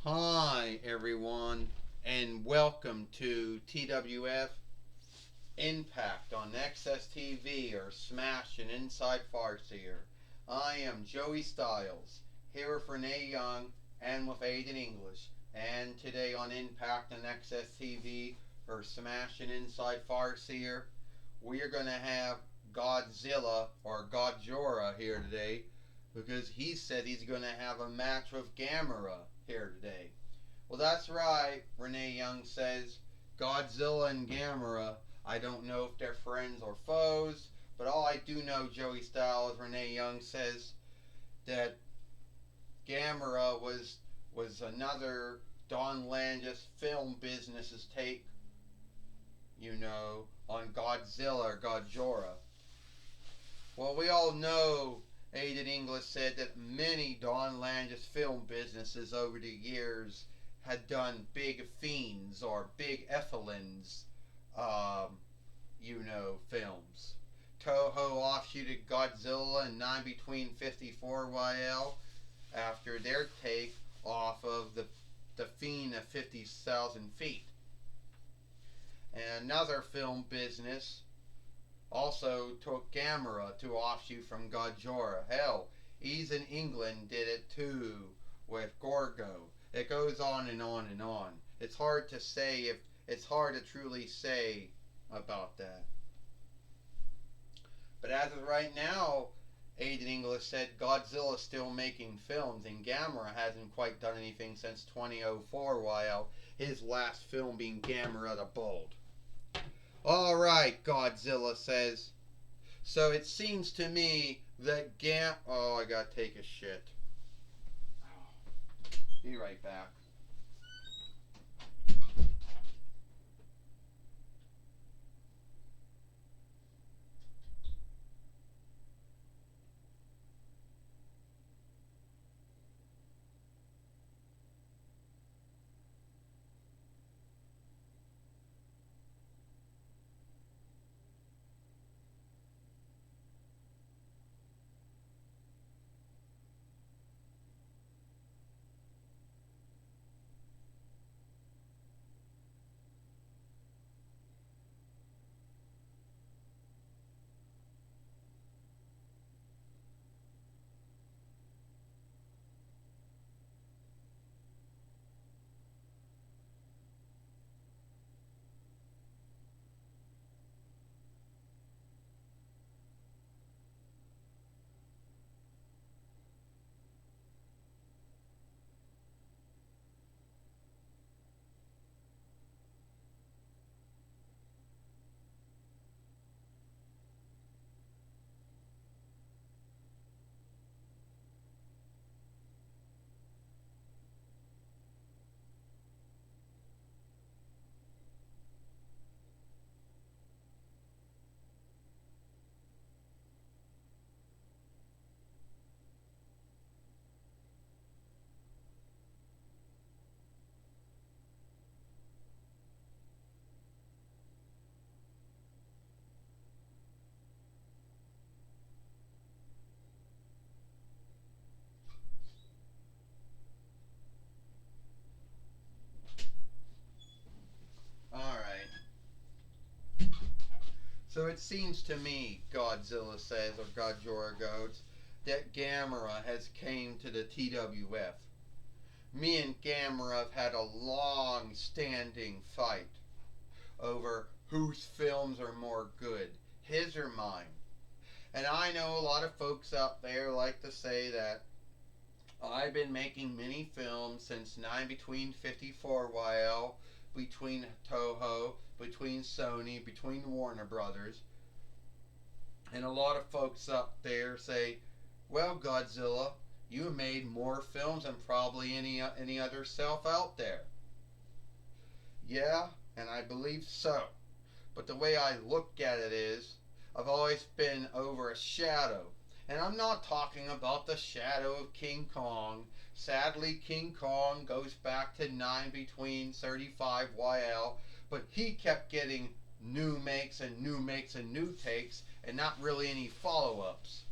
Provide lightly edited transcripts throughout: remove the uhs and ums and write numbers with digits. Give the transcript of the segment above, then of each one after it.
Hi, everyone, and welcome to TWF Impact on Axs Tv or Smash and Inside Farseer. I am Joey Styles, here with Renee Young and with Aiden English. And today on Impact on Axs Tv or Smash and Inside Farseer, we are going to have Godzilla or Godzilla here today because he said he's going to have a match with Gamera here today. Well, that's right, Renee Young says. Godzilla and Gamera, I don't know if they're friends or foes, but all I do know, Joey Styles, Renee Young says that Gamera was another Don Landis film business's take, on Godzilla or Godzilla. Well, we all know Aiden English said that many Don Landis film businesses over the years had done big fiends or big Ethelins, films. Toho offshooted Godzilla and 9 Between 54 YL after their take off of the Fiend at 50,000 feet. And another film business also took Gamera to offshoot from Godzilla. Hell, Ease in England did it too with Gorgo. It goes on and on and on. It's hard to truly say about that. But as of right now, Aiden English said Godzilla's still making films and Gamera hasn't quite done anything since 2004 while his last film being Gamera the Bold. Alright, Godzilla says. So it seems to me that Oh, I gotta take a shit. Be right back. Alright. So it seems to me, Godzilla says, or Godzilla goes, that Gamera has came to the TWF. Me and Gamera have had a long-standing fight over whose films are more good, his or mine. And I know a lot of folks out there like to say that I've been making many films since 9 Between 54 YL, between Toho, between Sony, between Warner Brothers. And a lot of folks up there say, well, Godzilla, you made more films than probably any other self out there. Yeah, and I believe so. But the way I look at it is, I've always been over a shadow. And I'm not talking about the shadow of King Kong. Sadly, King Kong goes back to 9 Between 35 YL, but he kept getting new makes and new makes and new takes and not really any follow-ups.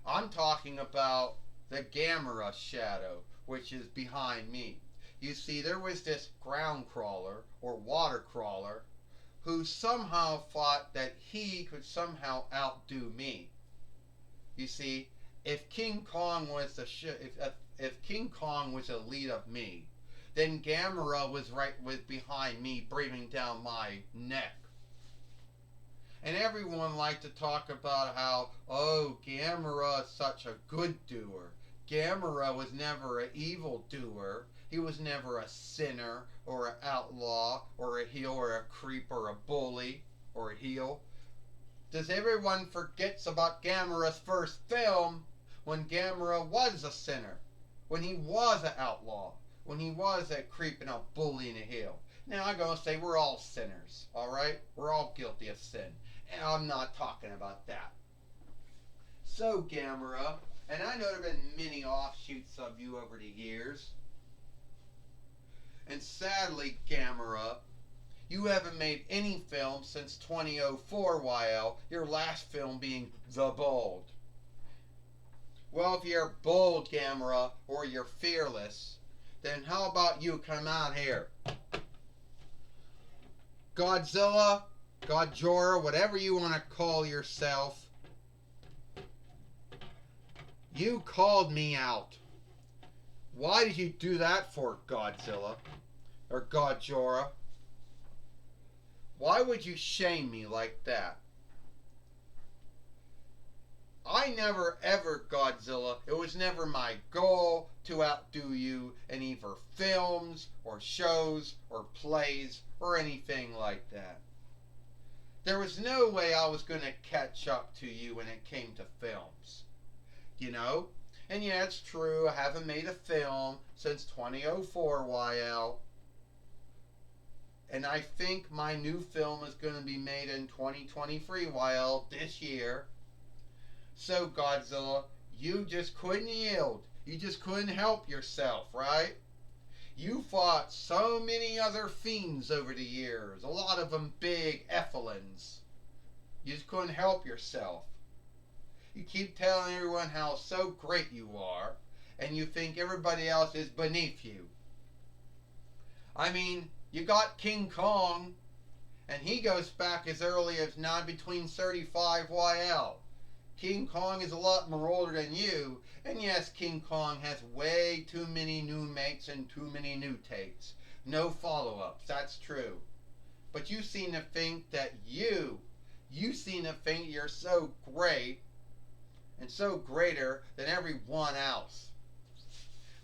I'm talking about the Gamera shadow, which is behind me. You see, there was this ground crawler or water crawler who somehow thought that he could somehow outdo me. You see, if King Kong was if King Kong was a lead of me, then Gamera was behind me, breathing down my neck. And everyone liked to talk about how, oh, Gamera is such a good doer. Gamera was never an evil doer. He was never a sinner or an outlaw or a heel or a creep or a bully or a heel. Does everyone forgets about Gamera's first film when Gamera was a sinner, when he was an outlaw, when he was a creep and a bully and a heel? Now I'm going to say we're all sinners, all right? We're all guilty of sin. And I'm not talking about that. So, Gamera, and I know there have been many offshoots of you over the years. And sadly, Gamera, you haven't made any film since 2004, YL, your last film being The Bold. Well, if you're bold, Gamera, or you're fearless, then how about you come out here? Godzilla, Godzilla, whatever you want to call yourself, you called me out. Why did you do that for, Godzilla? Or Godzilla? Why would you shame me like that? I never ever, Godzilla, it was never my goal to outdo you in either films or shows or plays or anything like that. There was no way I was going to catch up to you when it came to films. You know? And yeah, it's true, I haven't made a film since 2004, YL. And I think my new film is going to be made in 2023, YL, this year. So, Godzilla, you just couldn't yield. You just couldn't help yourself, right? You fought so many other fiends over the years, a lot of them big efflins. You just couldn't help yourself. You keep telling everyone how so great you are, and you think everybody else is beneath you. I mean, you got King Kong, and he goes back as early as not between 35 YL. King Kong is a lot more older than you, and yes, King Kong has way too many new makes and too many new takes. No follow-ups, that's true. But you seem to think that you seem to think you're so great and so greater than everyone else.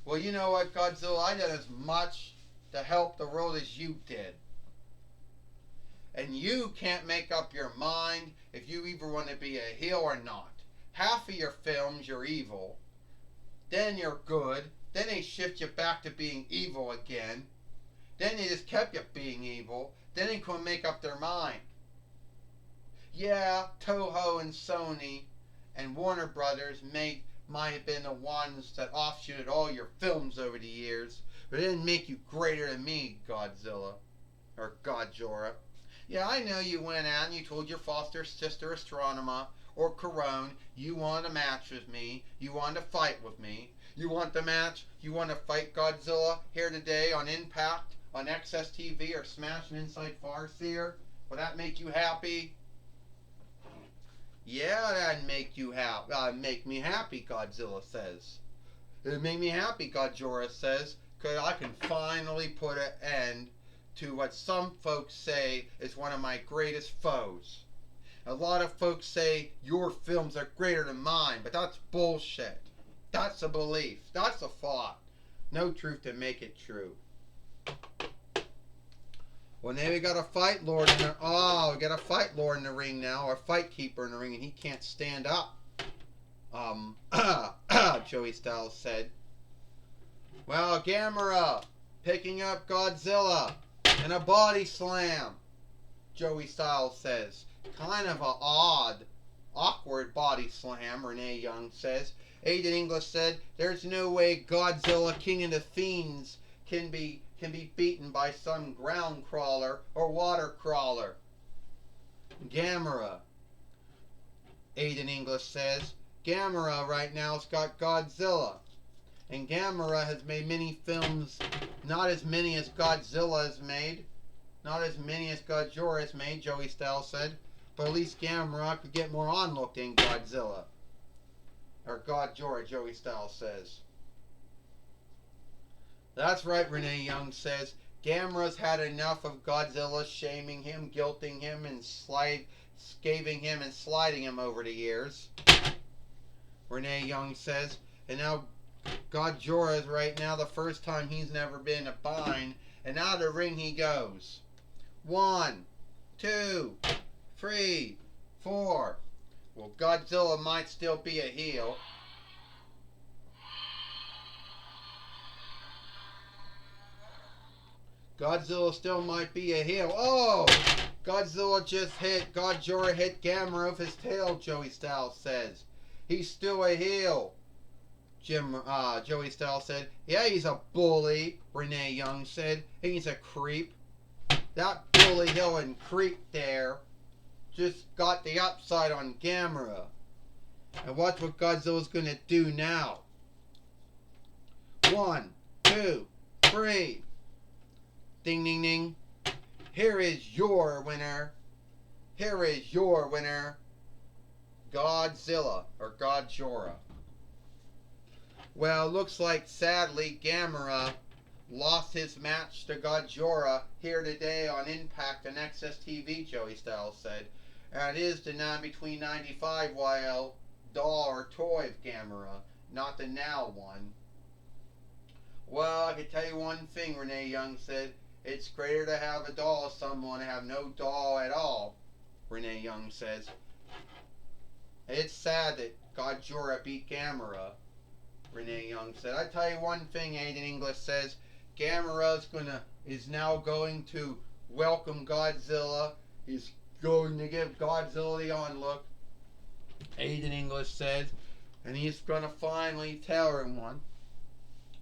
Well, you know what, Godzilla? I did as much to help the world as you did. And you can't make up your mind if you either want to be a heel or not. Half of your films you're evil, then you're good, then they shift you back to being evil again, then they just kept you being evil, then they couldn't make up their mind. Yeah, Toho and Sony and Warner Brothers might have been the ones that offshooted all your films over the years, but it didn't make you greater than me, Godzilla. Or Godzilla. Yeah, I know you went out and you told your foster sister Astronema or Corone you wanted a match with me, you wanted to fight with me. You want the match? You want to fight Godzilla here today on Impact, on Axs Tv, or Smash and Inside Farseer? Will that make you happy? Yeah, that'd make you happy. Make me happy, Godzilla says. It'd make me happy, Godzilla says, because I can finally put an end to what some folks say is one of my greatest foes. A lot of folks say your films are greater than mine, but that's bullshit. That's a belief. That's a thought. No truth to make it true. Well, now we got a fight lord in the... Oh, we got a fight lord in the ring now, or fight keeper in the ring, and he can't stand up. Joey Styles said. Well, Gamera picking up Godzilla in a body slam, Joey Styles says. Kind of a odd, awkward body slam, Renee Young says. Aiden English said, there's no way Godzilla, King of the Fiends, can be beaten by some ground crawler or water crawler. Gamera, Aiden English says. Gamera right now has got Godzilla. And Gamera has made many films, not as many as Godzilla has made, not as many as Godzilla has made, Joey Styles said, but at least Gamera could get more on-look than Godzilla. Or Godzilla, Joey Styles says. That's right, Renee Young says. Gamera's had enough of Godzilla shaming him, guilting him, and scathing him and sliding him over the years. Renee Young says. And now Godzilla is right now the first time he's never been in a bind. And out of the ring he goes. 1, 2, 3, 4. Well, Godzilla might still be a heel. Godzilla still might be a heel. Oh! Godzilla hit Gamera with his tail, Joey Styles says. He's still a heel. Joey Styles said. Yeah, he's a bully, Renee Young said. He's a creep. That bully heel and creep there just got the upside on Gamera. And watch what Godzilla's gonna do now. 1, 2, 3. Ding, ding, ding. Here is your winner. Here is your winner. Godzilla, or Godzilla. Well, looks like sadly Gamera lost his match to Godzilla here today on Impact and Axs Tv, Joey Styles said. And it is the 9 between 95 YL doll or toy of Gamera, not the now one. Well, I can tell you one thing, Renee Young said. It's greater to have a doll of someone and have no doll at all, Renee Young says. It's sad that Godzilla beat Gamera, Renee Young said. I tell you one thing, Aiden English says. Gamera is now going to welcome Godzilla. He's going to give Godzilla the onlook, Aiden English says. And he's going to finally tell everyone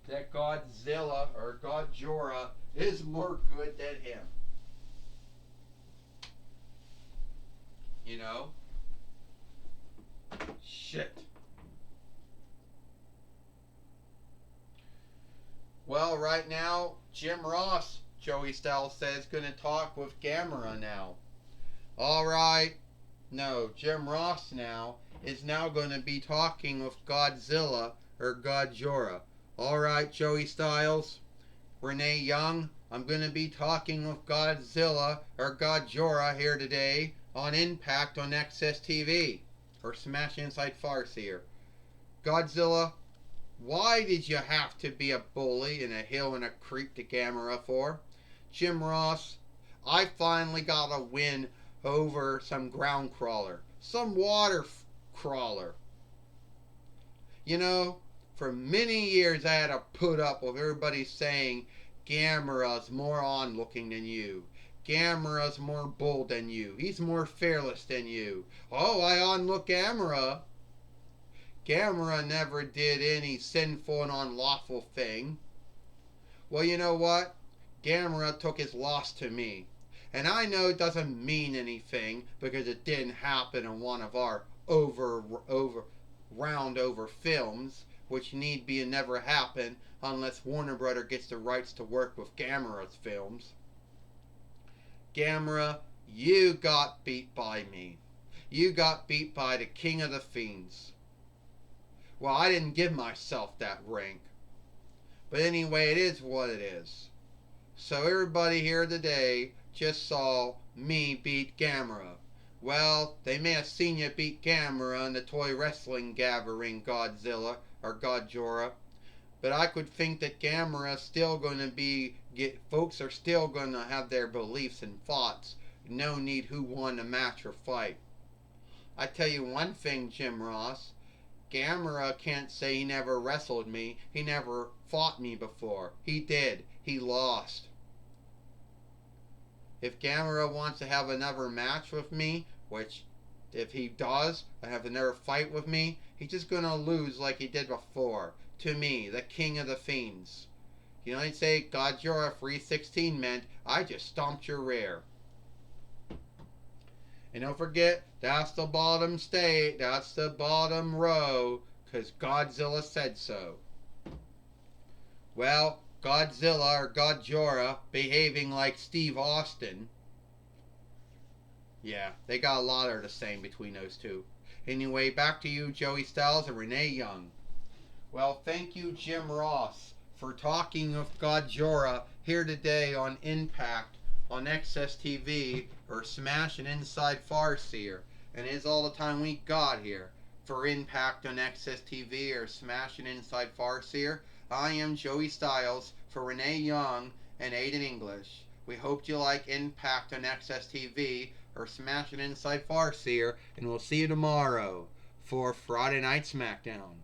that Godzilla, or Godzilla, is more good than him. You know? Shit. Well, right now, Jim Ross, Joey Styles says, going to talk with Gamera now. Alright. No, Jim Ross now is now going to be talking with Godzilla, or Godzilla. Alright, Joey Styles. Renee Young, I'm going to be talking with Godzilla, or Godzilla, here today on Impact on Axs TV, or Smash Inside Farce here. Godzilla, why did you have to be a bully and a heel and a creep to Gamera for? Jim Ross, I finally got a win over some ground crawler, some water crawler. You know, for many years I had to put up with everybody saying Gamera's more on-looking than you. Gamera's more bold than you. He's more fearless than you. Oh, I on-look Gamera. Gamera never did any sinful and unlawful thing. Well, you know what? Gamera took his loss to me. And I know it doesn't mean anything because it didn't happen in one of our round over films, which need be and never happen unless Warner Brother gets the rights to work with Gamera's films. Gamera, you got beat by me. You got beat by the King of the Fiends. Well, I didn't give myself that rank. But anyway, it is what it is. So everybody here today just saw me beat Gamera. Well, they may have seen you beat Gamera in the toy wrestling gathering Godzilla, or Godzilla. But I could think that Gamera is still going to folks are still going to have their beliefs and thoughts. No need who won the match or fight. I tell you one thing, Jim Ross. Gamera can't say he never wrestled me. He never fought me before. He did. He lost. If Gamera wants to have another match with me, which if he does, and have another fight with me, he's just going to lose like he did before. To me, the King of the Fiends. You know, he'd say, Godzilla 316 meant, I just stomped your rear. And don't forget, that's the bottom state, that's the bottom row, because Godzilla said so. Well, Godzilla or Godzilla behaving like Steve Austin. Yeah, they got a lot of the same between those two. Anyway, back to you, Joey Styles and Renee Young. Well, thank you, Jim Ross, for talking of Godzilla here today on Impact on Access TV or Smash and Inside Farseer. And it is all the time we got here for Impact on Access TV or Smash and Inside Farseer. I am Joey Styles for Renee Young and Aiden English. We hope you like Impact on Access TV or Smash and Inside Farseer, and we'll see you tomorrow for Friday Night SmackDown.